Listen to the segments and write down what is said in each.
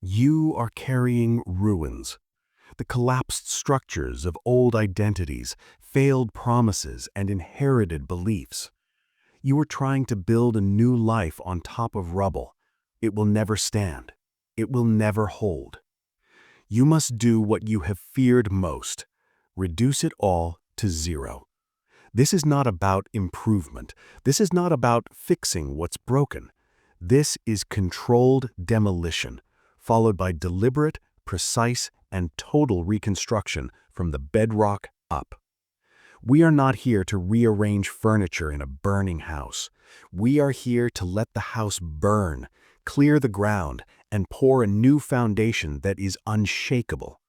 You are carrying ruins, the collapsed structures of old identities, failed promises, and inherited beliefs. You are trying to build a new life on top of rubble. It will never stand. It will never hold. You must do what you have feared most: reduce it all to zero. This is not about improvement. This is not about fixing what's broken. This is controlled demolition, followed by deliberate, precise, and total reconstruction from the bedrock up. We are not here to rearrange furniture in a burning house. We are here to let the house burn, clear the ground, and pour a new foundation that is unshakable.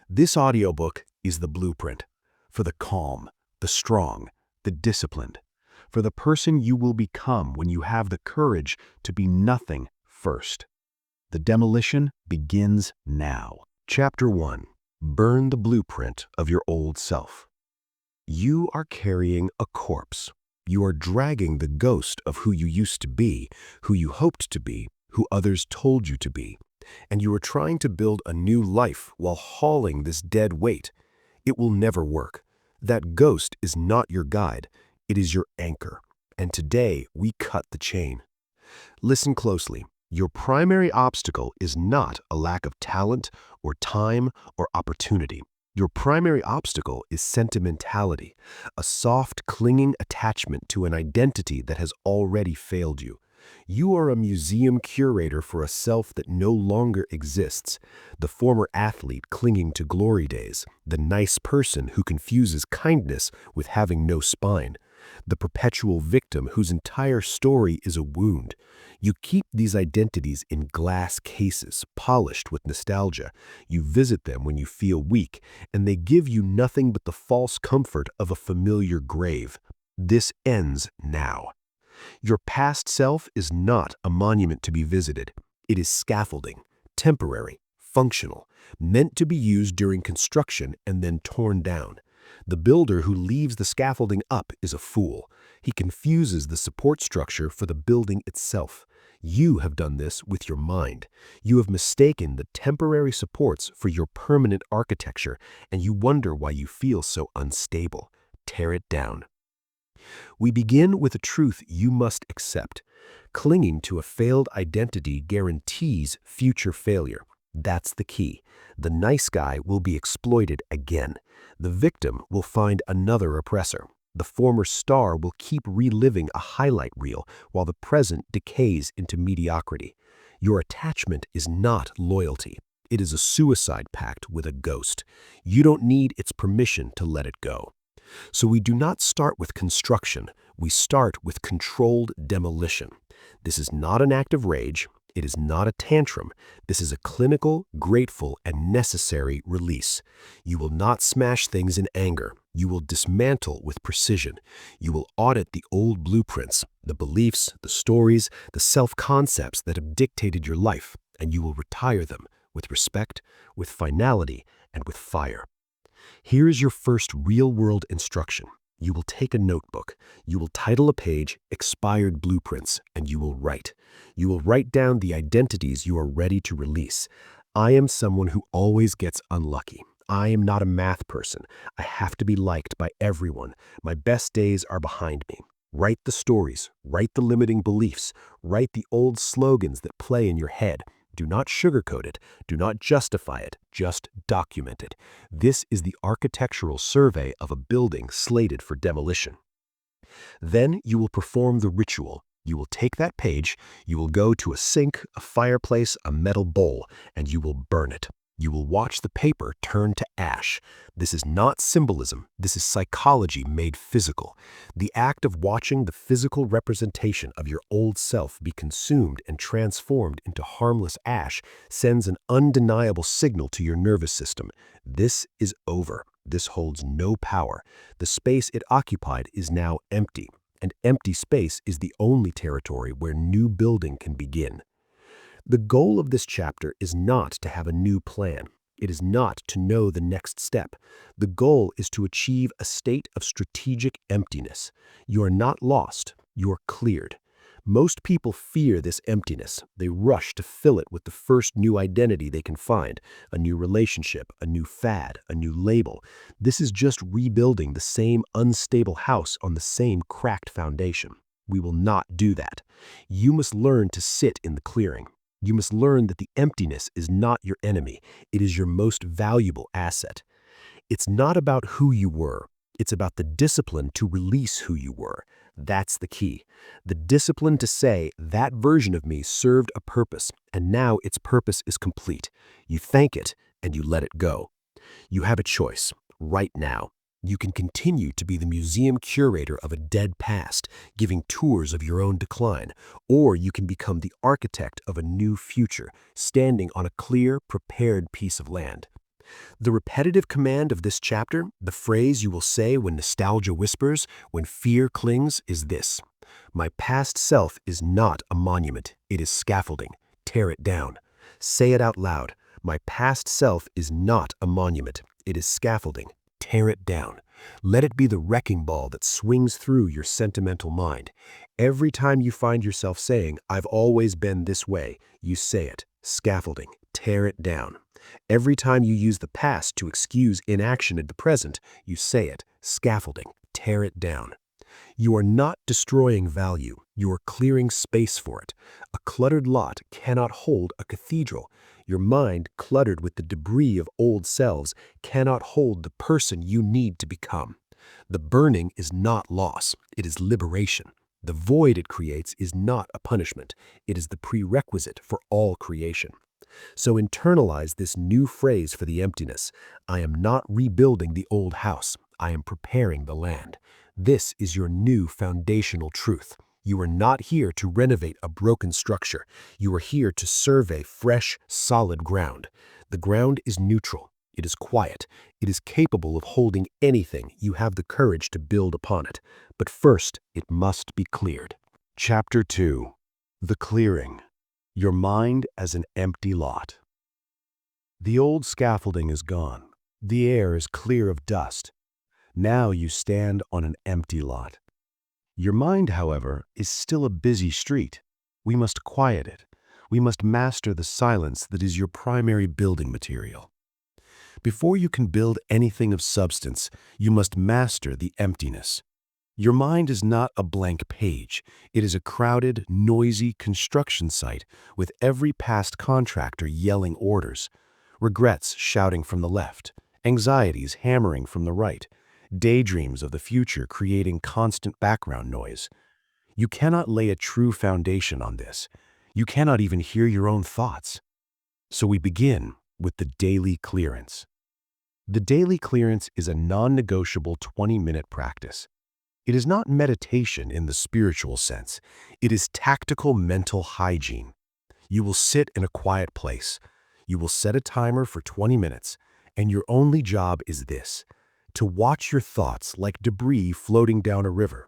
This audiobook is the blueprint for the calm, the strong, the disciplined, for the person you will become when you have the courage to be nothing first. The demolition begins now. Chapter 1. Burn the blueprint of your old self. You are carrying a corpse. You are dragging the ghost of who you used to be, who you hoped to be, who others told you to be. And you are trying to build a new life while hauling this dead weight. It will never work. That ghost is not your guide. It is your anchor. And today we cut the chain. Listen closely. Your primary obstacle is not a lack of talent or time or opportunity. Your primary obstacle is sentimentality, a soft, clinging attachment to an identity that has already failed you. You are a museum curator for a self that no longer exists, the former athlete clinging to glory days, the nice person who confuses kindness with having no spine, the perpetual victim whose entire story is a wound. You keep these identities in glass cases, polished with nostalgia. You visit them when you feel weak, and they give you nothing but the false comfort of a familiar grave. This ends now. Your past self is not a monument to be visited. It is scaffolding, temporary, functional, meant to be used during construction and then torn down. The builder who leaves the scaffolding up is a fool. He confuses the support structure for the building itself. You have done this with your mind. You have mistaken the temporary supports for your permanent architecture, and you wonder why you feel so unstable. Tear it down. We begin with a truth you must accept. Clinging to a failed identity guarantees future failure. That's the key. The nice guy will be exploited again. The victim will find another oppressor. The former star will keep reliving a highlight reel while the present decays into mediocrity. Your attachment is not loyalty. It is a suicide pact with a ghost. You don't need its permission to let it go. So we do not start with construction. We start with controlled demolition. This is not an act of rage. It is not a tantrum. This is a clinical, grateful, and necessary release. You will not smash things in anger. You will dismantle with precision. You will audit the old blueprints, the beliefs, the stories, the self-concepts that have dictated your life, and you will retire them with respect, with finality, and with fire. Here is your first real-world instruction. You will take a notebook. You will title a page, Expired Blueprints, and you will write. You will write down the identities you are ready to release. I am someone who always gets unlucky. I am not a math person. I have to be liked by everyone. My best days are behind me. Write the stories. Write the limiting beliefs. Write the old slogans that play in your head. Do not sugarcoat it. Do not justify it. Just document it. This is the architectural survey of a building slated for demolition. Then you will perform the ritual. You will take that page, you will go to a sink, a fireplace, a metal bowl, and you will burn it. You will watch the paper turn to ash. This is not symbolism. This is psychology made physical. The act of watching the physical representation of your old self be consumed and transformed into harmless ash sends an undeniable signal to your nervous system. This is over. This holds no power. The space it occupied is now empty, and empty space is the only territory where new building can begin. The goal of this chapter is not to have a new plan. It is not to know the next step. The goal is to achieve a state of strategic emptiness. You are not lost. You are cleared. Most people fear this emptiness. They rush to fill it with the first new identity they can find, a new relationship, a new fad, a new label. This is just rebuilding the same unstable house on the same cracked foundation. We will not do that. You must learn to sit in the clearing. You must learn that the emptiness is not your enemy. It is your most valuable asset. It's not about who you were. It's about the discipline to release who you were. That's the key. The discipline to say, that version of me served a purpose, and now its purpose is complete. You thank it, and you let it go. You have a choice, right now. You can continue to be the museum curator of a dead past, giving tours of your own decline, or you can become the architect of a new future, standing on a clear, prepared piece of land. The repetitive command of this chapter, the phrase you will say when nostalgia whispers, when fear clings, is this: my past self is not a monument, it is scaffolding. Tear it down. Say it out loud. My past self is not a monument, it is scaffolding. Tear it down. Let it be the wrecking ball that swings through your sentimental mind. Every time you find yourself saying, I've always been this way, you say it. Scaffolding. Tear it down. Every time you use the past to excuse inaction in the present, you say it. Scaffolding. Tear it down. You are not destroying value. You are clearing space for it. A cluttered lot cannot hold a cathedral. Your mind, cluttered with the debris of old selves, cannot hold the person you need to become. The burning is not loss. It is liberation. The void it creates is not a punishment. It is the prerequisite for all creation. So internalize this new phrase for the emptiness. I am not rebuilding the old house. I am preparing the land. This is your new foundational truth. You are not here to renovate a broken structure. You are here to survey fresh, solid ground. The ground is neutral. It is quiet. It is capable of holding anything. You have the courage to build upon it. But first, it must be cleared. Chapter 2. The Clearing. Your mind as an empty lot. The old scaffolding is gone. The air is clear of dust. Now you stand on an empty lot. Your mind, however, is still a busy street. We must quiet it. We must master the silence that is your primary building material. Before you can build anything of substance, you must master the emptiness. Your mind is not a blank page. It is a crowded, noisy construction site with every past contractor yelling orders, regrets shouting from the left, anxieties hammering from the right, daydreams of the future creating constant background noise. You cannot lay a true foundation on this. You cannot even hear your own thoughts. So we begin with the daily clearance. The daily clearance is a non-negotiable 20-minute practice. It is not meditation in the spiritual sense. It is tactical mental hygiene. You will sit in a quiet place. You will set a timer for 20 minutes, and your only job is this: to watch your thoughts like debris floating down a river.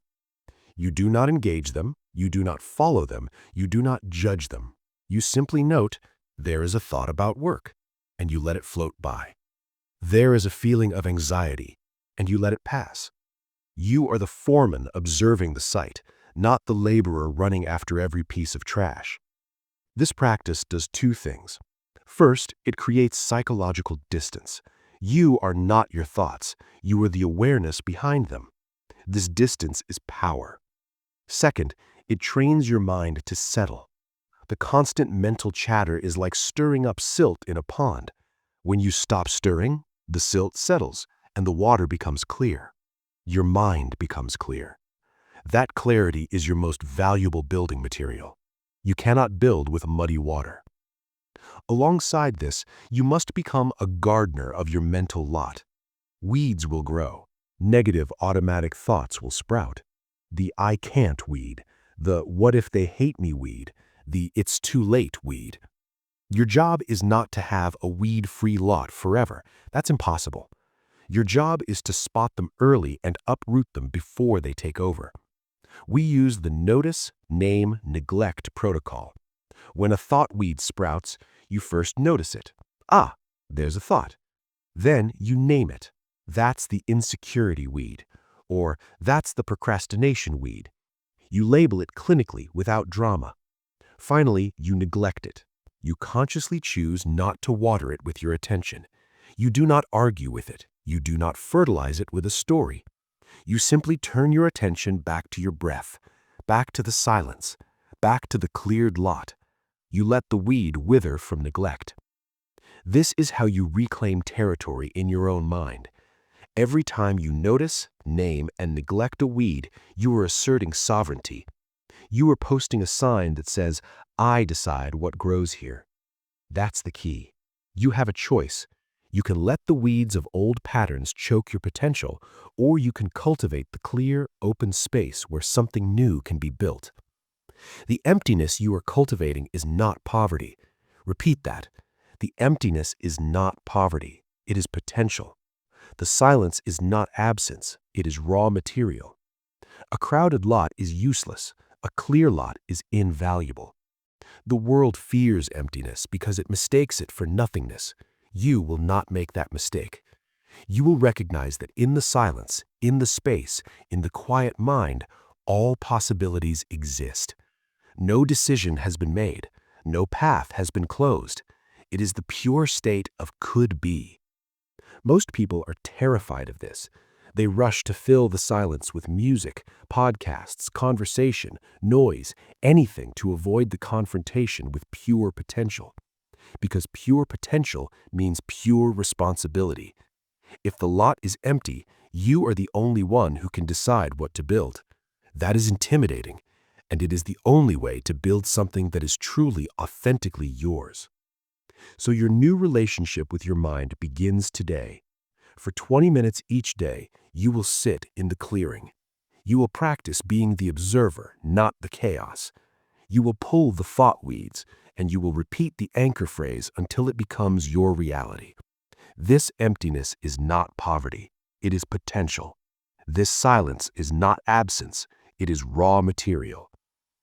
You do not engage them, you do not follow them, you do not judge them. You simply note, there is a thought about work, and you let it float by. There is a feeling of anxiety, and you let it pass. You are the foreman observing the site, not the laborer running after every piece of trash. This practice does two things. First, it creates psychological distance. You are not your thoughts. You are the awareness behind them. This distance is power. Second, it trains your mind to settle. The constant mental chatter is like stirring up silt in a pond. When you stop stirring, the silt settles and the water becomes clear. Your mind becomes clear. That clarity is your most valuable building material. You cannot build with muddy water. Alongside this, you must become a gardener of your mental lot. Weeds will grow. Negative automatic thoughts will sprout. The I can't weed, the what if they hate me weed, the it's too late weed. Your job is not to have a weed-free lot forever. That's impossible. Your job is to spot them early and uproot them before they take over. We use the notice, name, neglect protocol. When a thought weed sprouts, you first notice it. Ah, there's a thought. Then you name it. That's the insecurity weed, or that's the procrastination weed. You label it clinically without drama. Finally, you neglect it. You consciously choose not to water it with your attention. You do not argue with it. You do not fertilize it with a story. You simply turn your attention back to your breath, back to the silence, back to the cleared lot. You let the weed wither from neglect. This is how you reclaim territory in your own mind. Every time you notice, name, and neglect a weed, you are asserting sovereignty. You are posting a sign that says, "I decide what grows here." That's the key. You have a choice. You can let the weeds of old patterns choke your potential, or you can cultivate the clear, open space where something new can be built. The emptiness you are cultivating is not poverty. Repeat that. The emptiness is not poverty. It is potential. The silence is not absence. It is raw material. A crowded lot is useless. A clear lot is invaluable. The world fears emptiness because it mistakes it for nothingness. You will not make that mistake. You will recognize that in the silence, in the space, in the quiet mind, all possibilities exist. No decision has been made. No path has been closed. It is the pure state of could be. Most people are terrified of this. They rush to fill the silence with music, podcasts, conversation, noise, anything to avoid the confrontation with pure potential. Because pure potential means pure responsibility. If the lot is empty, you are the only one who can decide what to build. That is intimidating, and it is the only way to build something that is truly, authentically yours. So your new relationship with your mind begins today. For 20 minutes each day, you will sit in the clearing. You will practice being the observer, not the chaos. You will pull the thought weeds, and you will repeat the anchor phrase until it becomes your reality. This emptiness is not poverty. It is potential. This silence is not absence. It is raw material.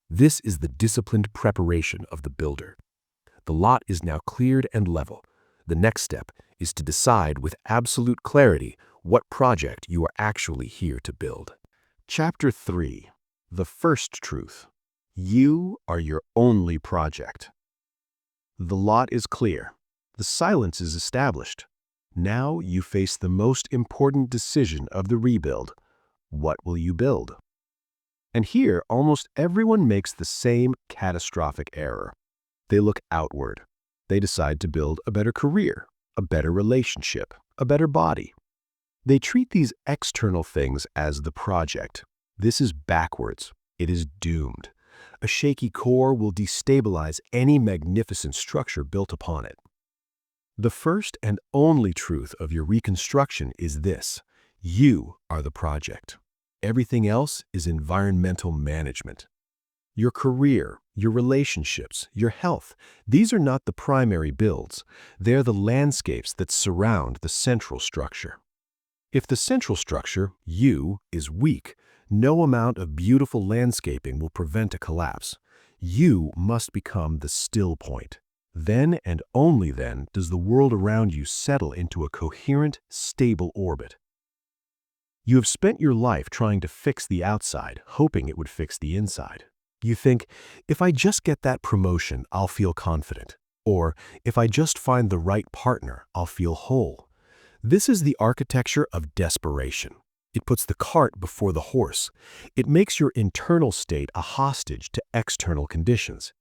This is the disciplined preparation of the builder. The lot is now cleared and level. The next step is to decide with absolute clarity what project you are actually here to build. Chapter 3. The First Truth. You are your only project. The lot is clear. The silence is established. Now you face the most important decision of the rebuild. What will you build? And here, almost everyone makes the same catastrophic error. They look outward. They decide to build a better career, a better relationship, a better body. They treat these external things as the project. This is backwards. It is doomed. A shaky core will destabilize any magnificent structure built upon it. The first and only truth of your reconstruction is this: you are the project. Everything else is environmental management. Your career, your relationships, your health, these are not the primary builds. They're the landscapes that surround the central structure. If the central structure, you, is weak, no amount of beautiful landscaping will prevent a collapse. You must become the still point. Then and only then does the world around you settle into a coherent, stable orbit. You have spent your life trying to fix the outside, hoping it would fix the inside. You think, if I just get that promotion, I'll feel confident. Or, if I just find the right partner, I'll feel whole. This is the architecture of desperation. It puts the cart before the horse. It makes your internal state a hostage to external conditions.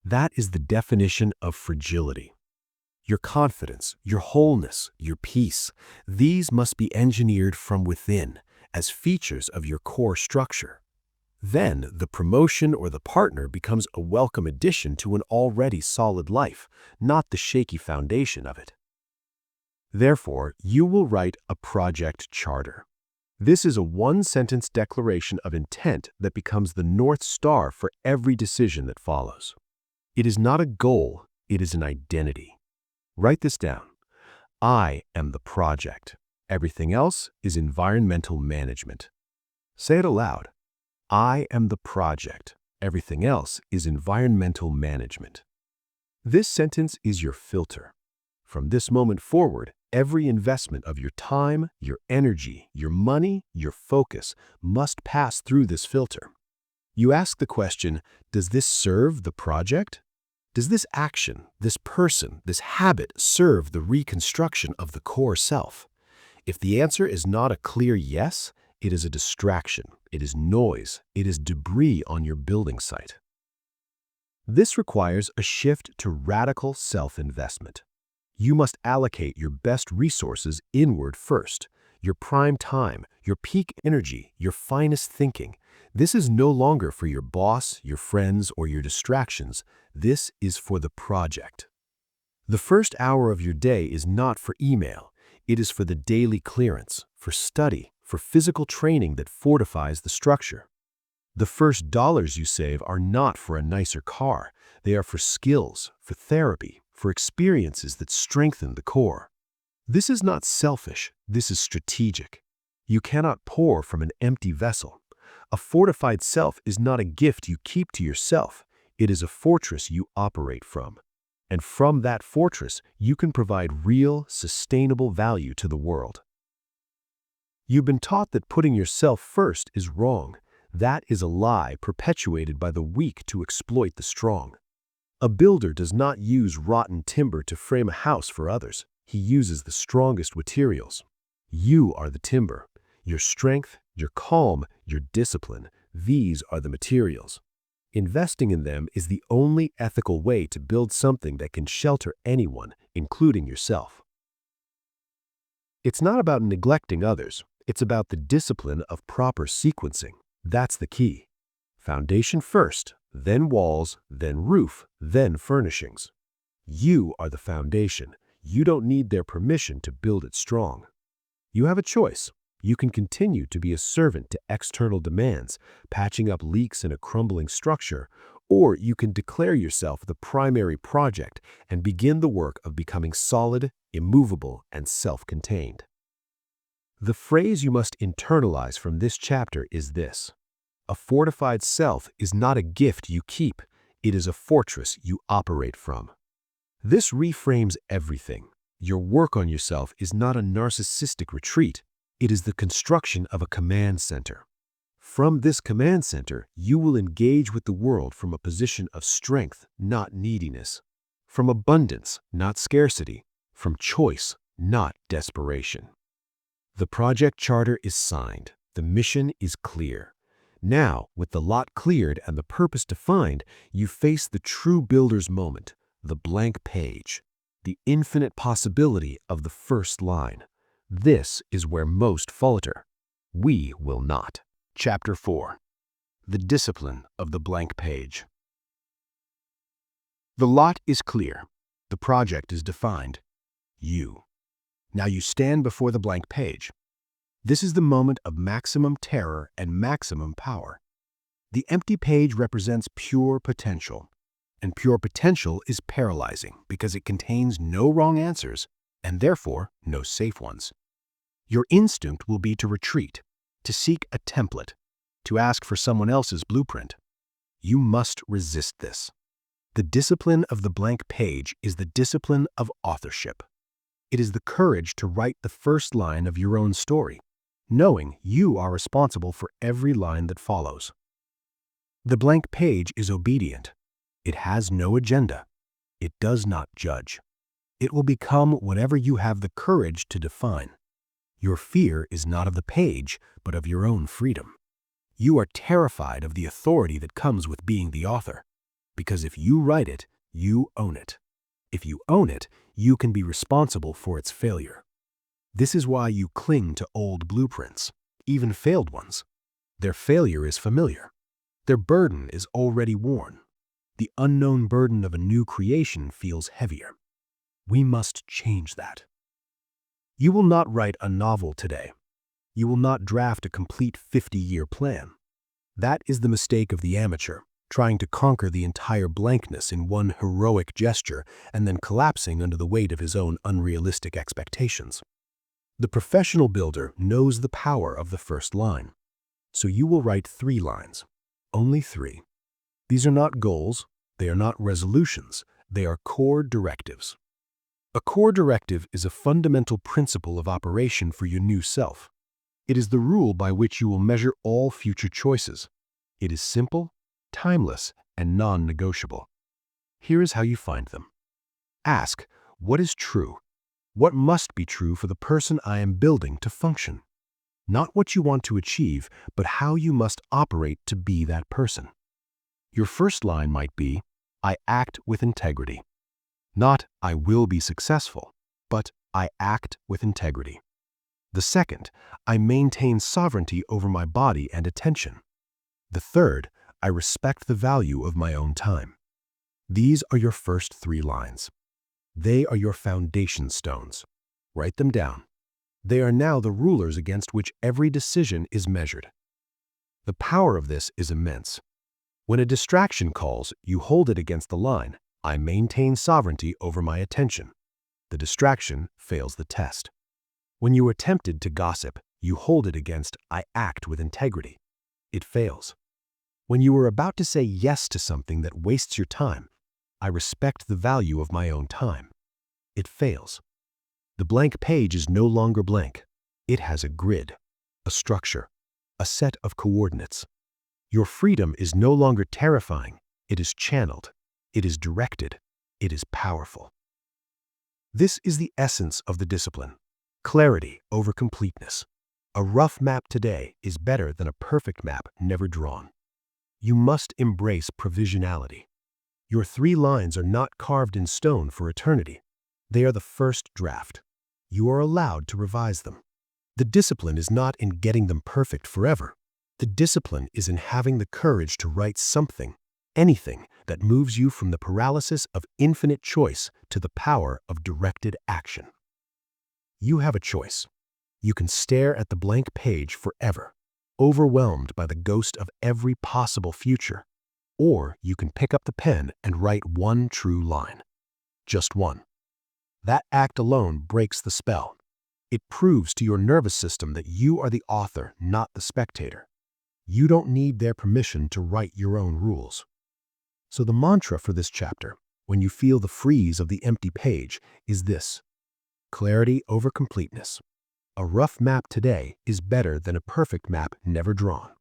That is the definition of fragility. Your confidence, your wholeness, your peace, these must be engineered from within as features of your core structure. Then the promotion or the partner becomes a welcome addition to an already solid life, not the shaky foundation of it. Therefore, you will write a project charter. This is a one-sentence declaration of intent that becomes the North Star for every decision that follows. It is not a goal, it is an identity. Write this down. I am the project. Everything else is environmental management. Say it aloud. I am the project. Everything else is environmental management. This sentence is your filter. From this moment forward, every investment of your time, your energy, your money, your focus must pass through this filter. You ask the question, does this serve the project? Does this action, this person, this habit serve the reconstruction of the core self? If the answer is not a clear yes, it is a distraction, it is noise, it is debris on your building site. This requires a shift to radical self-investment. You must allocate your best resources inward first, your prime time, your peak energy, your finest thinking. This is no longer for your boss, your friends, or your distractions. This is for the project. The first hour of your day is not for email. It is for the daily clearance, for study, for physical training that fortifies the structure. The first dollars you save are not for a nicer car. They are for skills, for therapy, for experiences that strengthen the core. This is not selfish. This is strategic. You cannot pour from an empty vessel. A fortified self is not a gift you keep to yourself. It is a fortress you operate from. And from that fortress, you can provide real, sustainable value to the world. You've been taught that putting yourself first is wrong. That is a lie perpetuated by the weak to exploit the strong. A builder does not use rotten timber to frame a house for others. He uses the strongest materials. You are the timber. Your strength, your calm, your discipline, these are the materials. Investing in them is the only ethical way to build something that can shelter anyone, including yourself. It's not about neglecting others. It's about the discipline of proper sequencing. That's the key. Foundation first, then walls, then roof, then furnishings. You are the foundation. You don't need their permission to build it strong. You have a choice. You can continue to be a servant to external demands, patching up leaks in a crumbling structure, or you can declare yourself the primary project and begin the work of becoming solid, immovable, and self-contained. The phrase you must internalize from this chapter is this: a fortified self is not a gift you keep, it is a fortress you operate from. This reframes everything. Your work on yourself is not a narcissistic retreat. It is the construction of a command center. From this command center, you will engage with the world from a position of strength, not neediness. From abundance, not scarcity. From choice, not desperation. The project charter is signed. The mission is clear. Now, with the lot cleared and the purpose defined, you face the true builder's moment, the blank page, the infinite possibility of the first line. This is where most falter. We will not. Chapter 4. The discipline of the blank page. The lot is clear. The project is defined. You. Now you stand before the blank page. This is the moment of maximum terror and maximum power. The empty page represents pure potential. And pure potential is paralyzing because it contains no wrong answers and therefore no safe ones. Your instinct will be to retreat, to seek a template, to ask for someone else's blueprint. You must resist this. The discipline of the blank page is the discipline of authorship. It is the courage to write the first line of your own story, knowing you are responsible for every line that follows. The blank page is obedient. It has no agenda. It does not judge. It will become whatever you have the courage to define. Your fear is not of the page, but of your own freedom. You are terrified of the authority that comes with being the author, because if you write it, you own it. If you own it, you can be responsible for its failure. This is why you cling to old blueprints, even failed ones. Their failure is familiar. Their burden is already worn. The unknown burden of a new creation feels heavier. We must change that. You will not write a novel today. You will not draft a complete 50-year plan. That is the mistake of the amateur, trying to conquer the entire blankness in one heroic gesture and then collapsing under the weight of his own unrealistic expectations. The professional builder knows the power of the first line. So you will write 3 lines. Only 3. These are not goals. They are not resolutions. They are core directives. A core directive is a fundamental principle of operation for your new self. It is the rule by which you will measure all future choices. It is simple, timeless, and non-negotiable. Here is how you find them. Ask, what is true? What must be true for the person I am building to function? Not what you want to achieve, but how you must operate to be that person. Your first line might be, I act with integrity. Not, I will be successful, but I act with integrity. The second, I maintain sovereignty over my body and attention. The third, I respect the value of my own time. These are your first 3 lines. They are your foundation stones. Write them down. They are now the rulers against which every decision is measured. The power of this is immense. When a distraction calls, you hold it against the line, I maintain sovereignty over my attention. The distraction fails the test. When you are tempted to gossip, you hold it against, I act with integrity. It fails. When you are about to say yes to something that wastes your time, I respect the value of my own time. It fails. The blank page is no longer blank. It has a grid, a structure, a set of coordinates. Your freedom is no longer terrifying. It is channeled. It is directed. It is powerful. This is the essence of the discipline. Clarity over completeness. A rough map today is better than a perfect map never drawn. You must embrace provisionality. Your 3 lines are not carved in stone for eternity. They are the first draft. You are allowed to revise them. The discipline is not in getting them perfect forever. The discipline is in having the courage to write something, anything that moves you from the paralysis of infinite choice to the power of directed action. You have a choice. You can stare at the blank page forever, overwhelmed by the ghost of every possible future, or you can pick up the pen and write one true line. Just one. That act alone breaks the spell. It proves to your nervous system that you are the author, not the spectator. You don't need their permission to write your own rules. So the mantra for this chapter, when you feel the freeze of the empty page, is this: clarity over completeness. A rough map today is better than a perfect map never drawn.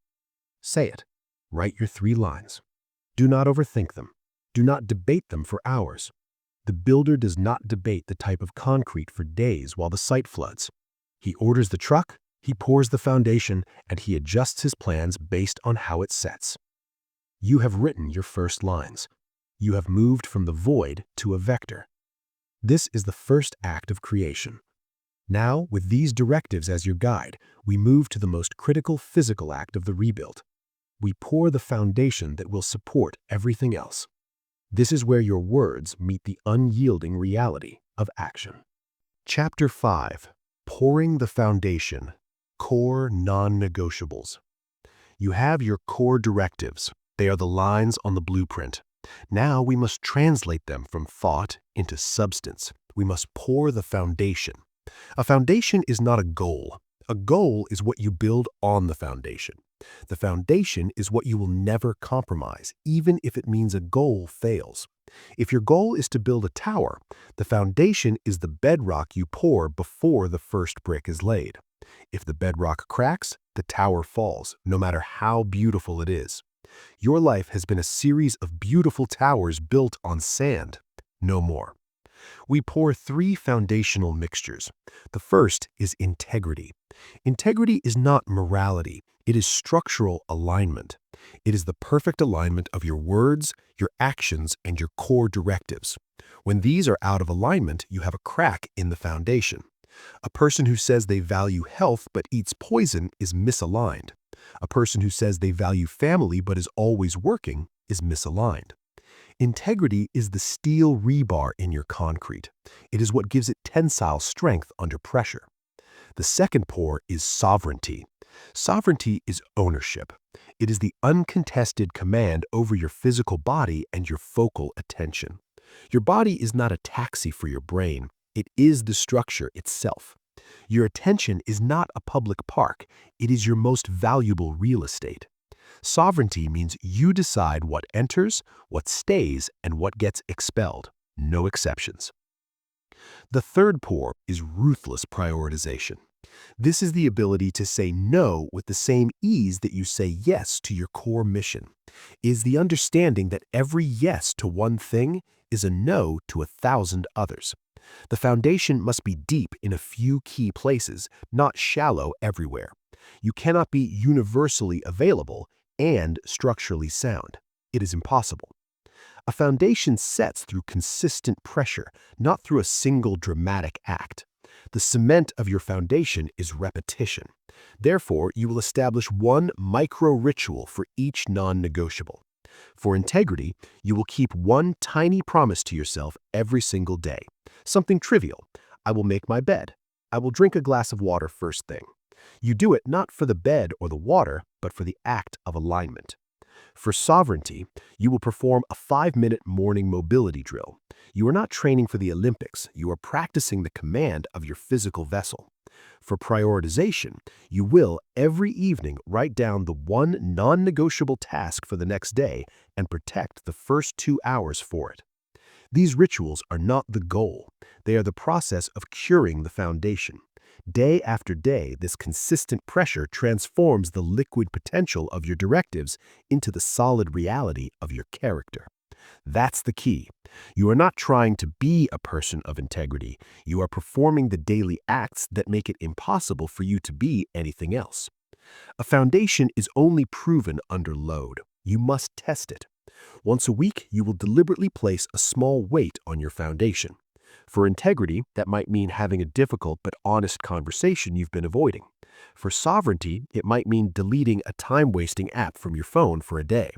Say it. Write your 3 lines. Do not overthink them. Do not debate them for hours. The builder does not debate the type of concrete for days while the site floods. He orders the truck, he pours the foundation, and he adjusts his plans based on how it sets. You have written your first lines. You have moved from the void to a vector. This is the first act of creation. Now, with these directives as your guide, we move to the most critical physical act of the rebuild. We pour the foundation that will support everything else. This is where your words meet the unyielding reality of action. Chapter 5. Pouring the Foundation. Core Non-Negotiables. You have your core directives. They are the lines on the blueprint. Now we must translate them from thought into substance. We must pour the foundation. A foundation is not a goal. A goal is what you build on the foundation. The foundation is what you will never compromise, even if it means a goal fails. If your goal is to build a tower, the foundation is the bedrock you pour before the first brick is laid. If the bedrock cracks, the tower falls, no matter how beautiful it is. Your life has been a series of beautiful towers built on sand. No more. We pour 3 foundational mixtures. The first is integrity. Integrity is not morality. It is structural alignment. It is the perfect alignment of your words, your actions, and your core directives. When these are out of alignment, you have a crack in the foundation. A person who says they value health but eats poison is misaligned. A person who says they value family but is always working is misaligned. Integrity is the steel rebar in your concrete. It is what gives it tensile strength under pressure. The second pour is sovereignty. Sovereignty is ownership. It is the uncontested command over your physical body and your focal attention. Your body is not a taxi for your brain. It is the structure itself. Your attention is not a public park. It is your most valuable real estate. Sovereignty means you decide what enters, what stays, and what gets expelled. No exceptions. The third pour is ruthless prioritization. This is the ability to say no with the same ease that you say yes to your core mission. is the understanding that every yes to one thing is a no to 1,000 others. The foundation must be deep in a few key places, not shallow everywhere. You cannot be universally available and structurally sound. It is impossible. A foundation sets through consistent pressure, not through a single dramatic act. The cement of your foundation is repetition. Therefore, you will establish one micro-ritual for each non-negotiable. For integrity, you will keep one tiny promise to yourself every single day. Something trivial. I will make my bed. I will drink a glass of water first thing. You do it not for the bed or the water, but for the act of alignment. For sovereignty, you will perform a 5-minute morning mobility drill. You are not training for the Olympics. You are practicing the command of your physical vessel. For prioritization, you will every evening write down the one non-negotiable task for the next day and protect the first 2 hours for it. These rituals are not the goal. They are the process of curing the foundation. Day after day, this consistent pressure transforms the liquid potential of your directives into the solid reality of your character. That's the key. You are not trying to be a person of integrity. You are performing the daily acts that make it impossible for you to be anything else. A foundation is only proven under load. You must test it. Once a week, you will deliberately place a small weight on your foundation. For integrity, that might mean having a difficult but honest conversation you've been avoiding. For sovereignty, it might mean deleting a time-wasting app from your phone for a day.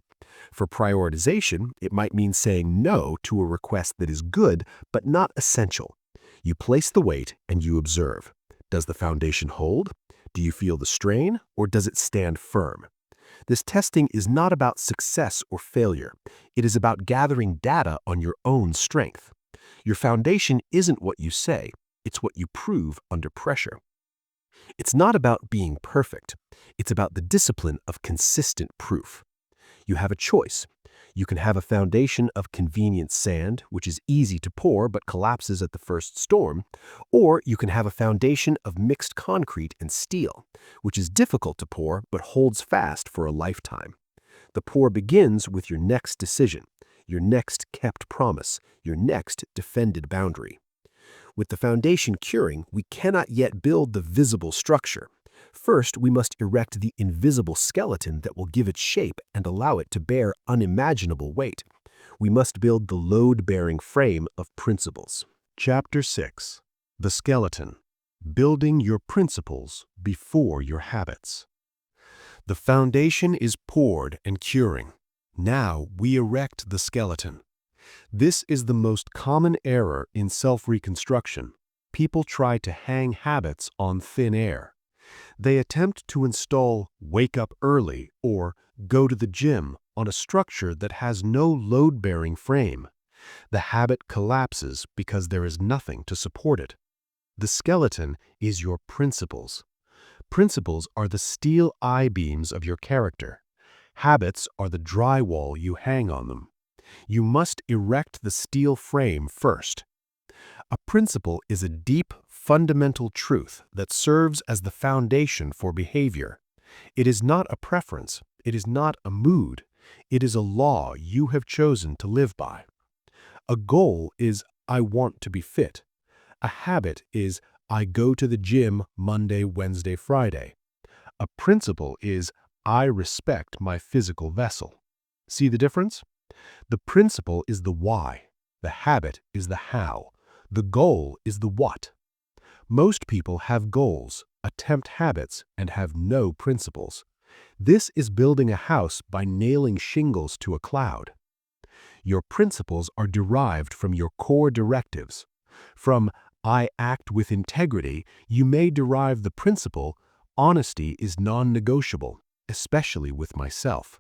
For prioritization, it might mean saying no to a request that is good but not essential. You place the weight and you observe. Does the foundation hold? Do you feel the strain, or does it stand firm? This testing is not about success or failure. It is about gathering data on your own strength. Your foundation isn't what you say, it's what you prove under pressure. It's not about being perfect. It's about the discipline of consistent proof. You have a choice. You can have a foundation of convenient sand, which is easy to pour but collapses at the first storm, or you can have a foundation of mixed concrete and steel, which is difficult to pour but holds fast for a lifetime. The pour begins with your next decision, your next kept promise, your next defended boundary. With the foundation curing, we cannot yet build the visible structure. First, we must erect the invisible skeleton that will give it shape and allow it to bear unimaginable weight. We must build the load-bearing frame of principles. Chapter 6. The Skeleton. Building your principles before your habits. The foundation is poured and curing. Now we erect the skeleton. This is the most common error in self-reconstruction. People try to hang habits on thin air. They attempt to install "wake up early" or "go to the gym" on a structure that has no load-bearing frame. The habit collapses because there is nothing to support it. The skeleton is your principles. Principles are the steel I-beams of your character. Habits are the drywall you hang on them. You must erect the steel frame first. A principle is a deep, fundamental truth that serves as the foundation for behavior. It is not a preference. It is not a mood. It is a law you have chosen to live by. A goal is "I want to be fit." A habit is "I go to the gym Monday, Wednesday, Friday." A principle is "I respect my physical vessel." See the difference? The principle is the why. The habit is the how. The goal is the what. Most people have goals, attempt habits, and have no principles. This is building a house by nailing shingles to a cloud. Your principles are derived from your core directives. From "I act with integrity," you may derive the principle "honesty is non-negotiable, especially with myself."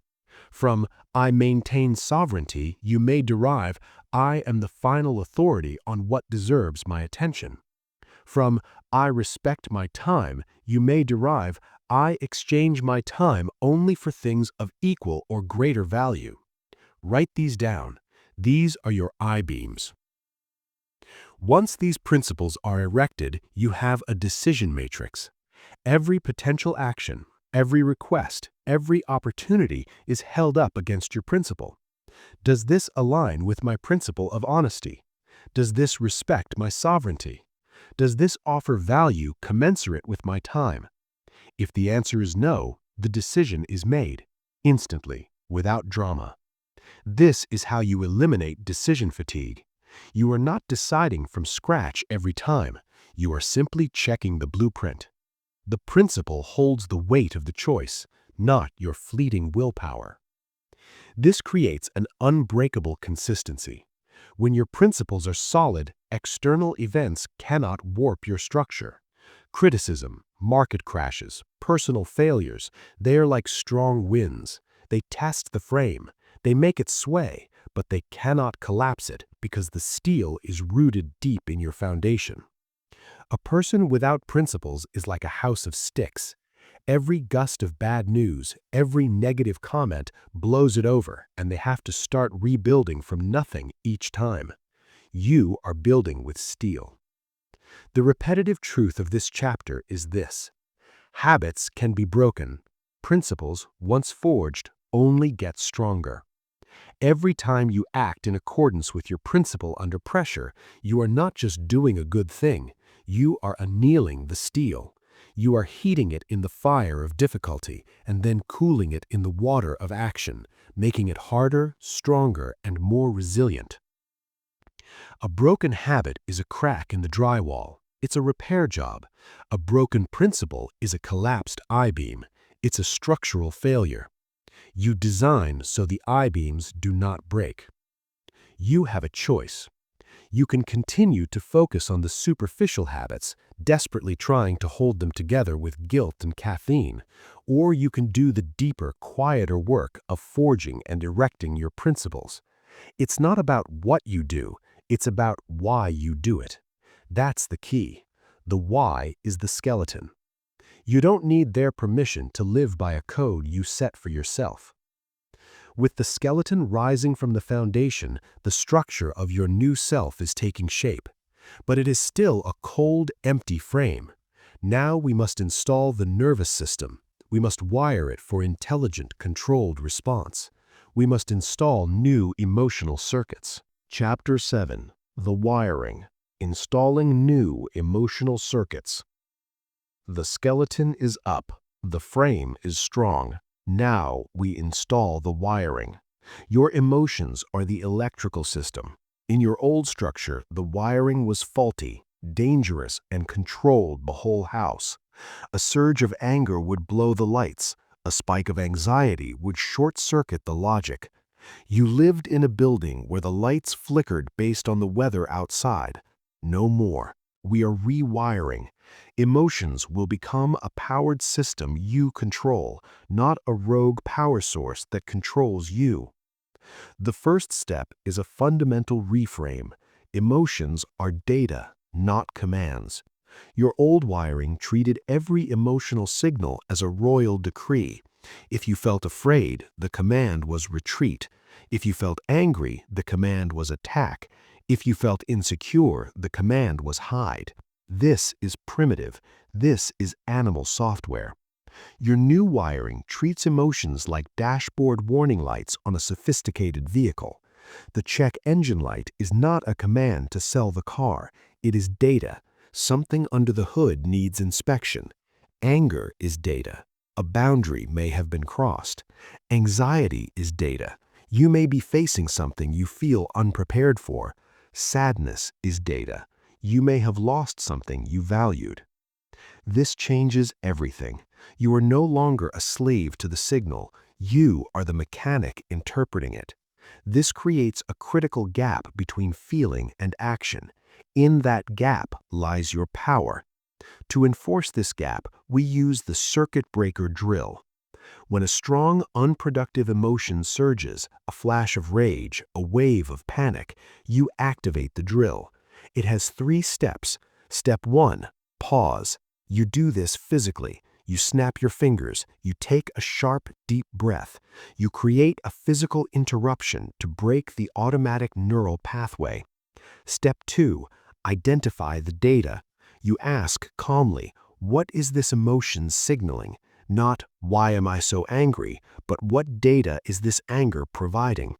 From "I maintain sovereignty," you may derive "I am the final authority on what deserves my attention." From "I respect my time," you may derive "I exchange my time only for things of equal or greater value." Write these down. These are your I-beams. Once these principles are erected, you have a decision matrix. Every potential action, every request, every opportunity is held up against your principle. Does this align with my principle of honesty? Does this respect my sovereignty? Does this offer value commensurate with my time? If the answer is no, the decision is made, instantly, without drama. This is how you eliminate decision fatigue. You are not deciding from scratch every time. You are simply checking the blueprint. The principle holds the weight of the choice, not your fleeting willpower. This creates an unbreakable consistency. When your principles are solid, external events cannot warp your structure. Criticism, market crashes, personal failures, they are like strong winds. They test the frame. They make it sway, but they cannot collapse it because the steel is rooted deep in your foundation. A person without principles is like a house of sticks. Every gust of bad news, every negative comment blows it over, and they have to start rebuilding from nothing each time. You are building with steel. The repetitive truth of this chapter is this: habits can be broken. Principles, once forged, only get stronger. Every time you act in accordance with your principle under pressure, you are not just doing a good thing, you are annealing the steel. You are heating it in the fire of difficulty and then cooling it in the water of action, making it harder, stronger, and more resilient. A broken habit is a crack in the drywall. It's a repair job. A broken principle is a collapsed I-beam. It's a structural failure. You design so the I-beams do not break. You have a choice. You can continue to focus on the superficial habits, desperately trying to hold them together with guilt and caffeine, or you can do the deeper, quieter work of forging and erecting your principles. It's not about what you do, it's about why you do it. That's the key. The why is the skeleton. You don't need their permission to live by a code you set for yourself. With the skeleton rising from the foundation, the structure of your new self is taking shape. But it is still a cold, empty frame. Now we must install the nervous system. We must wire it for intelligent, controlled response. We must install new emotional circuits. Chapter 7. The Wiring. Installing New Emotional Circuits. The skeleton is up. The frame is strong. Now we install the wiring. Your emotions are the electrical system. In your old structure, the wiring was faulty, dangerous, and controlled the whole house. A surge of anger would blow the lights. A spike of anxiety would short-circuit the logic. You lived in a building where the lights flickered based on the weather outside. No more. We are rewiring. Emotions will become a powered system you control, not a rogue power source that controls you. The first step is a fundamental reframe. Emotions are data, not commands. Your old wiring treated every emotional signal as a royal decree. If you felt afraid, the command was retreat. If you felt angry, the command was attack. If you felt insecure, the command was hide. This is primitive. This is animal software. Your new wiring treats emotions like dashboard warning lights on a sophisticated vehicle. The check engine light is not a command to sell the car. It is data. Something under the hood needs inspection. Anger is data. A boundary may have been crossed. Anxiety is data. You may be facing something you feel unprepared for. Sadness is data. You may have lost something you valued. This changes everything. You are no longer a slave to the signal. You are the mechanic interpreting it. This creates a critical gap between feeling and action. In that gap lies your power. To enforce this gap, we use the circuit breaker drill. When a strong, unproductive emotion surges, a flash of rage, a wave of panic, you activate the drill. It has 3 steps. Step 1, pause. You do this physically. You snap your fingers. You take a sharp, deep breath. You create a physical interruption to break the automatic neural pathway. Step 2, identify the data. You ask calmly, what is this emotion signaling? Not why am I so angry, but what data is this anger providing?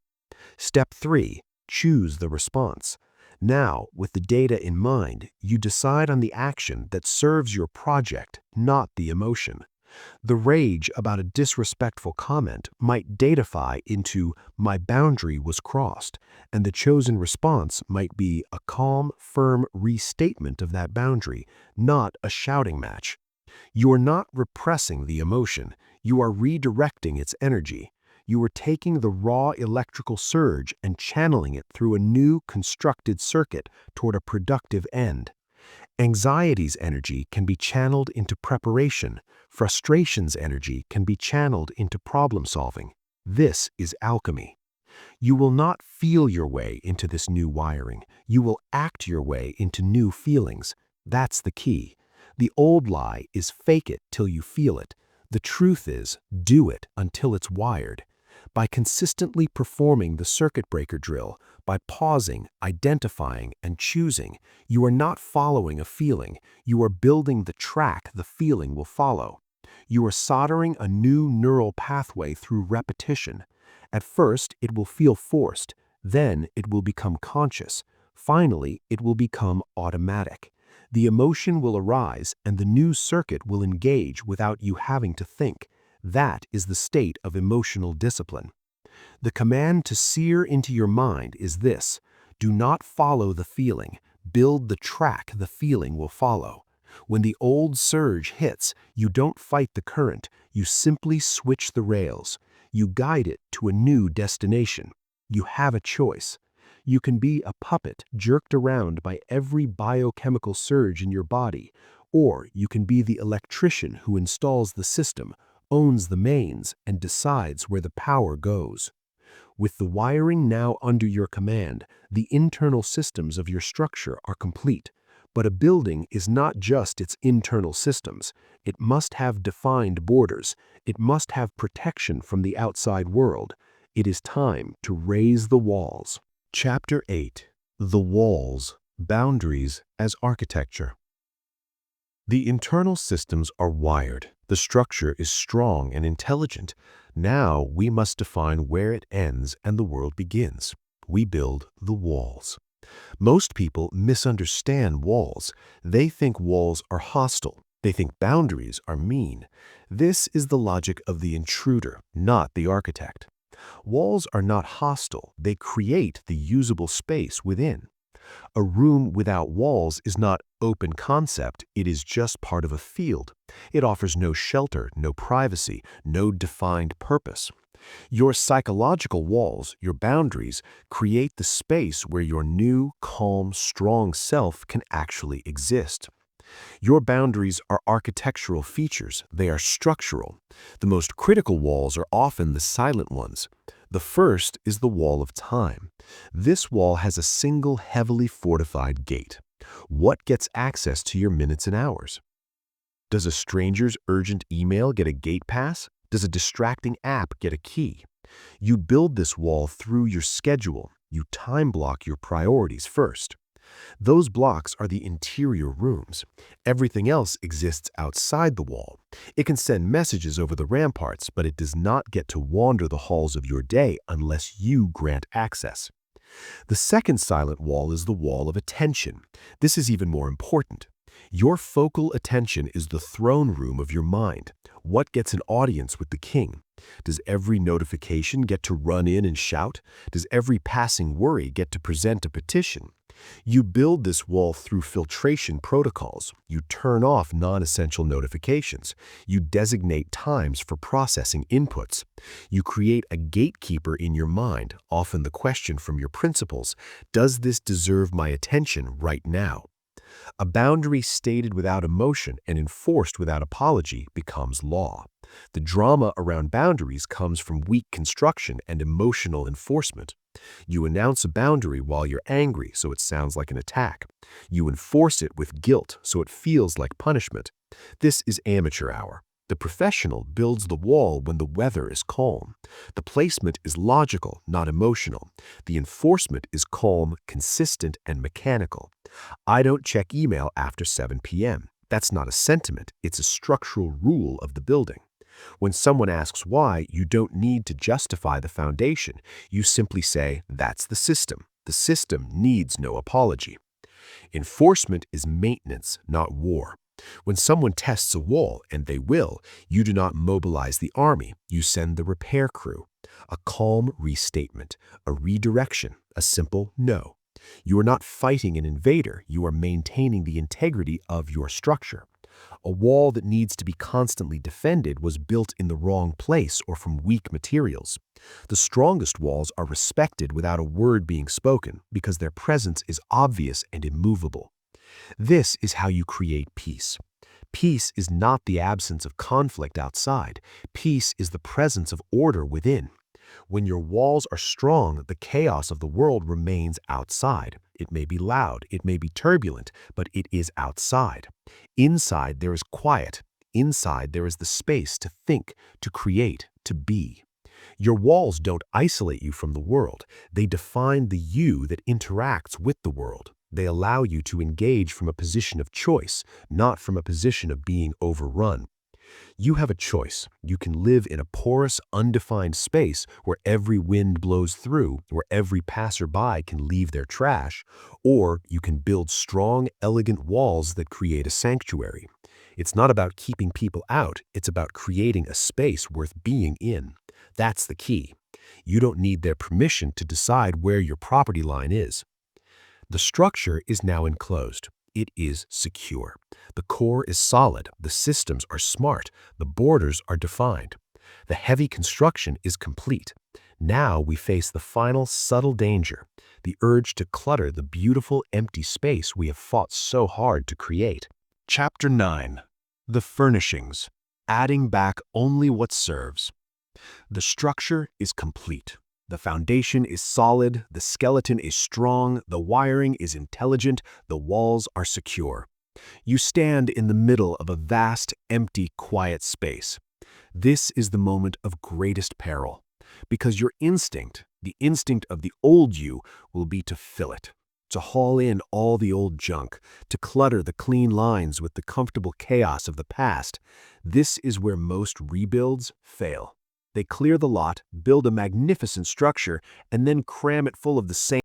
Step 3. Choose the response. Now, with the data in mind, you decide on the action that serves your project, not the emotion. The rage about a disrespectful comment might datify into "my boundary was crossed," and the chosen response might be a calm, firm restatement of that boundary, not a shouting match. You are not repressing the emotion, you are redirecting its energy. You are taking the raw electrical surge and channeling it through a new constructed circuit toward a productive end. Anxiety's energy can be channeled into preparation. Frustration's energy can be channeled into problem solving. This is alchemy. You will not feel your way into this new wiring. You will act your way into new feelings. That's the key. The old lie is fake it till you feel it. The truth is do it until it's wired. By consistently performing the circuit breaker drill, by pausing, identifying, and choosing, you are not following a feeling, you are building the track the feeling will follow. You are soldering a new neural pathway through repetition. At first, it will feel forced, then it will become conscious. Finally, it will become automatic. The emotion will arise and the new circuit will engage without you having to think. That is the state of emotional discipline. The command to sear into your mind is this: do not follow the feeling, build the track the feeling will follow. When the old surge hits, you don't fight the current, you simply switch the rails. You guide it to a new destination. You have a choice. You can be a puppet jerked around by every biochemical surge in your body, or you can be the electrician who installs the system, owns the mains, and decides where the power goes. With the wiring now under your command, the internal systems of your structure are complete. But a building is not just its internal systems. It must have defined borders. It must have protection from the outside world. It is time to raise the walls. Chapter 8. The Walls, Boundaries as Architecture. The internal systems are wired. The structure is strong and intelligent. Now we must define where it ends and the world begins. We build the walls. Most people misunderstand walls. They think walls are hostile. They think boundaries are mean. This is the logic of the intruder, not the architect. Walls are not hostile. They create the usable space within. A room without walls is not open concept, it is just part of a field. It offers no shelter, no privacy, no defined purpose. Your psychological walls, your boundaries, create the space where your new, calm, strong self can actually exist. Your boundaries are architectural features, they are structural. The most critical walls are often the silent ones. The first is the wall of time. This wall has a single heavily fortified gate. What gets access to your minutes and hours? Does a stranger's urgent email get a gate pass? Does a distracting app get a key? You build this wall through your schedule. You time block your priorities first. Those blocks are the interior rooms. Everything else exists outside the wall. It can send messages over the ramparts, but it does not get to wander the halls of your day unless you grant access. The second silent wall is the wall of attention. This is even more important. Your focal attention is the throne room of your mind. What gets an audience with the king? Does every notification get to run in and shout? Does every passing worry get to present a petition? You build this wall through filtration protocols. You turn off non-essential notifications. You designate times for processing inputs. You create a gatekeeper in your mind, often the question from your principles: does this deserve my attention right now? A boundary stated without emotion and enforced without apology becomes law. The drama around boundaries comes from weak construction and emotional enforcement. You announce a boundary while you're angry, so it sounds like an attack. You enforce it with guilt, so it feels like punishment. This is amateur hour. The professional builds the wall when the weather is calm. The placement is logical, not emotional. The enforcement is calm, consistent, and mechanical. I don't check email after 7 p.m. That's not a sentiment, it's a structural rule of the building. When someone asks why, you don't need to justify the foundation. You simply say, that's the system. The system needs no apology. Enforcement is maintenance, not war. When someone tests a wall, and they will, you do not mobilize the army, you send the repair crew. A calm restatement, a redirection, a simple no. You are not fighting an invader, you are maintaining the integrity of your structure. A wall that needs to be constantly defended was built in the wrong place or from weak materials. The strongest walls are respected without a word being spoken because their presence is obvious and immovable. This is how you create peace. Peace is not the absence of conflict outside. Peace is the presence of order within. When your walls are strong, the chaos of the world remains outside. It may be loud, it may be turbulent, but it is outside. Inside there is quiet. Inside there is the space to think, to create, to be. Your walls don't isolate you from the world. They define the you that interacts with the world. They allow you to engage from a position of choice, not from a position of being overrun. You have a choice. You can live in a porous, undefined space where every wind blows through, where every passerby can leave their trash, or you can build strong, elegant walls that create a sanctuary. It's not about keeping people out, it's about creating a space worth being in. That's the key. You don't need their permission to decide where your property line is. The structure is now enclosed. It is secure. The core is solid, the systems are smart, the borders are defined. The heavy construction is complete. Now we face the final subtle danger, the urge to clutter the beautiful empty space we have fought so hard to create. Chapter 9. The Furnishings. Adding back only what serves. The structure is complete. The foundation is solid, the skeleton is strong, the wiring is intelligent, the walls are secure. You stand in the middle of a vast, empty, quiet space. This is the moment of greatest peril, because your instinct, the instinct of the old you, will be to fill it, to haul in all the old junk, to clutter the clean lines with the comfortable chaos of the past. This is where most rebuilds fail. They clear the lot, build a magnificent structure, and then cram it full of the same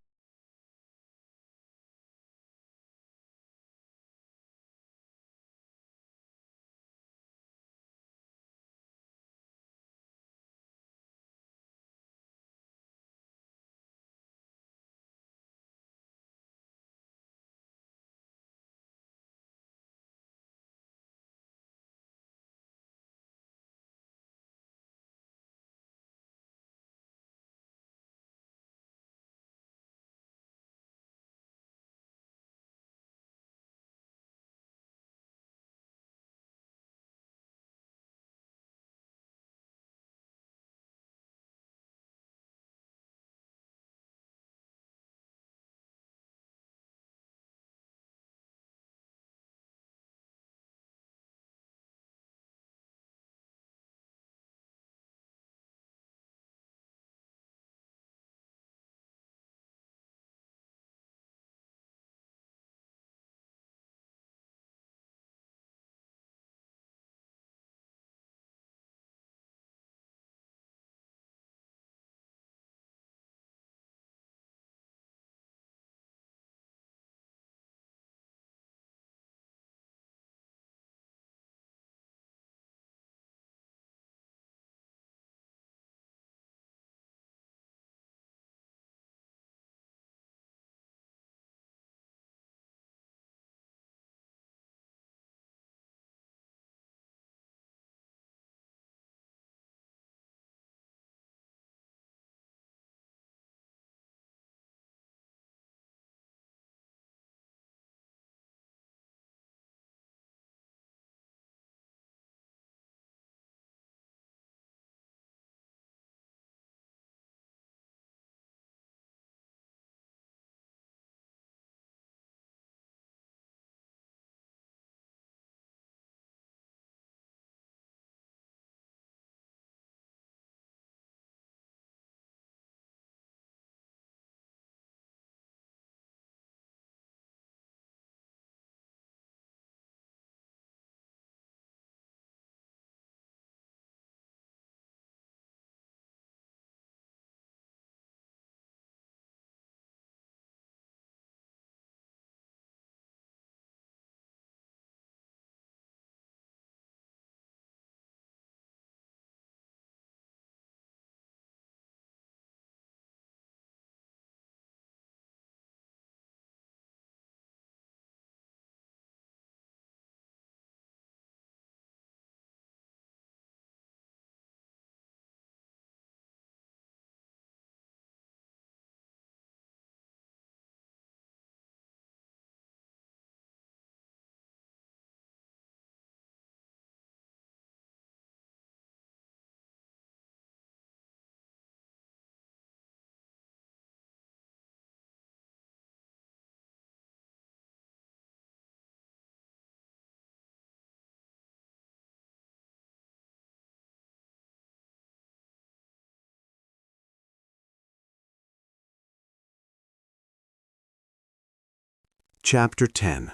Chapter 10.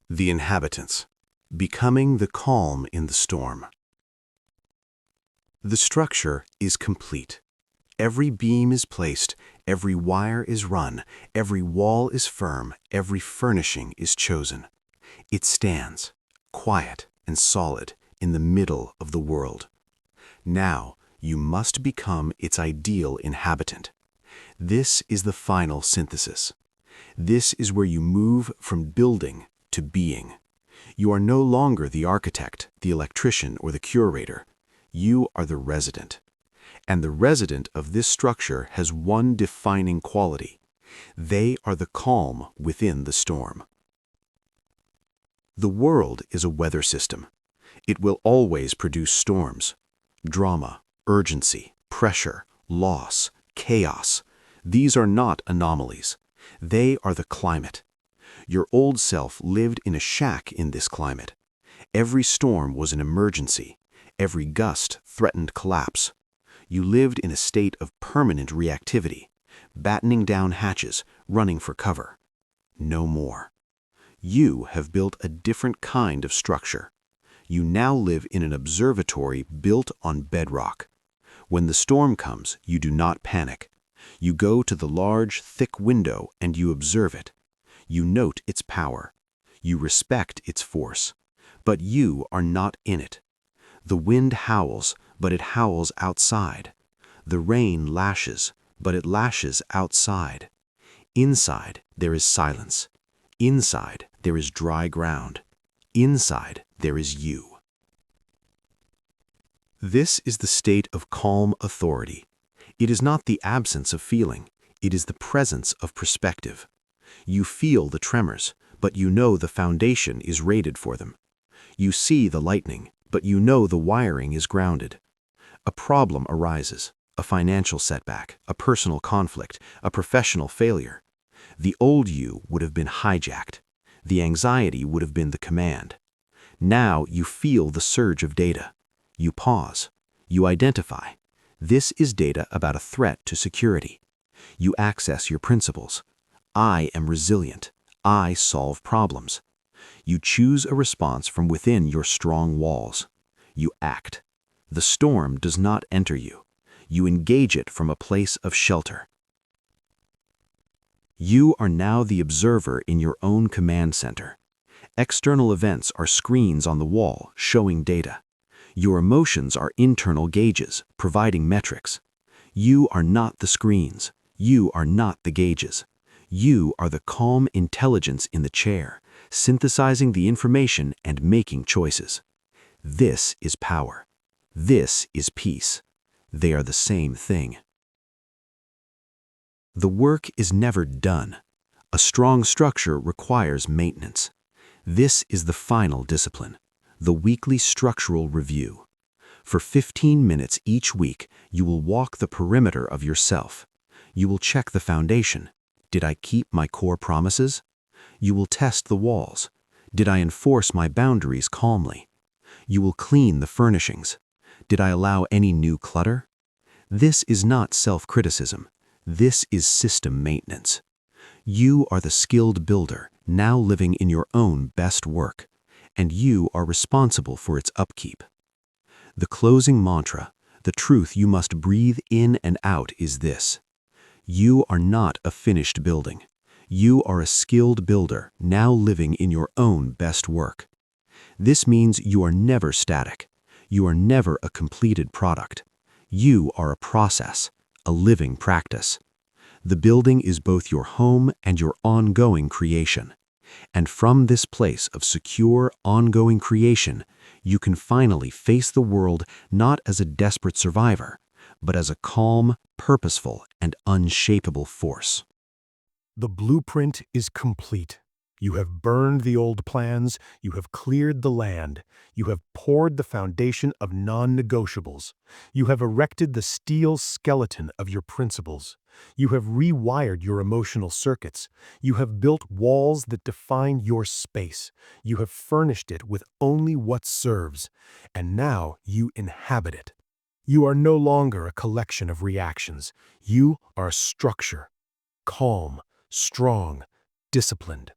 The Inhabitants. Becoming the Calm in the Storm. The structure is complete. Every beam is placed, every wire is run, every wall is firm, every furnishing is chosen. It stands, quiet and solid, in the middle of the world. Now, you must become its ideal inhabitant. This is the final synthesis. This is where you move from building to being. You are no longer the architect, the electrician, or the curator. You are the resident. And the resident of this structure has one defining quality. They are the calm within the storm. The world is a weather system. It will always produce storms. Drama, urgency, pressure, loss, chaos. These are not anomalies. They are the climate. Your old self lived in a shack in this climate. Every storm was an emergency. Every gust threatened collapse. You lived in a state of permanent reactivity, battening down hatches, running for cover. No more. You have built a different kind of structure. You now live in an observatory built on bedrock. When the storm comes, you do not panic. You go to the large, thick window and you observe it. You note its power. You respect its force. But you are not in it. The wind howls, but it howls outside. The rain lashes, but it lashes outside. Inside, there is silence. Inside, there is dry ground. Inside, there is you. This is the state of calm authority. It is not the absence of feeling. It is the presence of perspective. You feel the tremors, but you know the foundation is rated for them. You see the lightning, but you know the wiring is grounded. A problem arises, a financial setback, a personal conflict, a professional failure. The old you would have been hijacked. The anxiety would have been the command. Now you feel the surge of data. You pause. You identify. This is data about a threat to security. You access your principles. I am resilient. I solve problems. You choose a response from within your strong walls. You act. The storm does not enter you. You engage it from a place of shelter. You are now the observer in your own command center. External events are screens on the wall showing data. Your emotions are internal gauges, providing metrics. You are not the screens. You are not the gauges. You are the calm intelligence in the chair, synthesizing the information and making choices. This is power. This is peace. They are the same thing. The work is never done. A strong structure requires maintenance. This is the final discipline, the weekly structural review. For 15 minutes each week, you will walk the perimeter of yourself. You will check the foundation. Did I keep my core promises? You will test the walls. Did I enforce my boundaries calmly? You will clean the furnishings. Did I allow any new clutter? This is not self-criticism. This is system maintenance. You are the skilled builder, now living in your own best work, and you are responsible for its upkeep. The closing mantra, the truth you must breathe in and out is this. You are not a finished building. You are a skilled builder, now living in your own best work. This means you are never static. You are never a completed product. You are a process, a living practice. The building is both your home and your ongoing creation. And from this place of secure, ongoing creation, you can finally face the world not as a desperate survivor, but as a calm, purposeful, and unshakable force. The blueprint is complete. You have burned the old plans, you have cleared the land, you have poured the foundation of non-negotiables, you have erected the steel skeleton of your principles, you have rewired your emotional circuits, you have built walls that define your space, you have furnished it with only what serves, and now you inhabit it. You are no longer a collection of reactions, you are a structure, calm, strong, disciplined.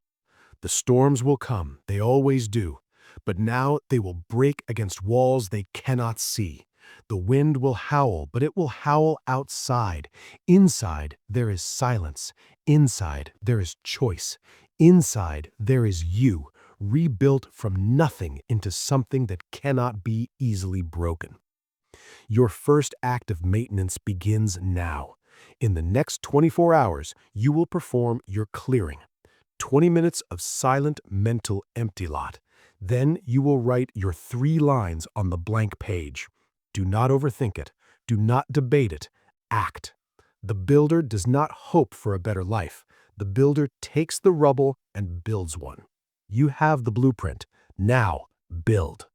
The storms will come, they always do, but now they will break against walls they cannot see. The wind will howl, but it will howl outside. Inside, there is silence. Inside, there is choice. Inside, there is you, rebuilt from nothing into something that cannot be easily broken. Your first act of maintenance begins now. In the next 24 hours, you will perform your clearing. 20 minutes of silent mental empty lot. Then you will write your 3 lines on the blank page. Do not overthink it. Do not debate it. Act. The builder does not hope for a better life. The builder takes the rubble and builds one. You have the blueprint. Now, build.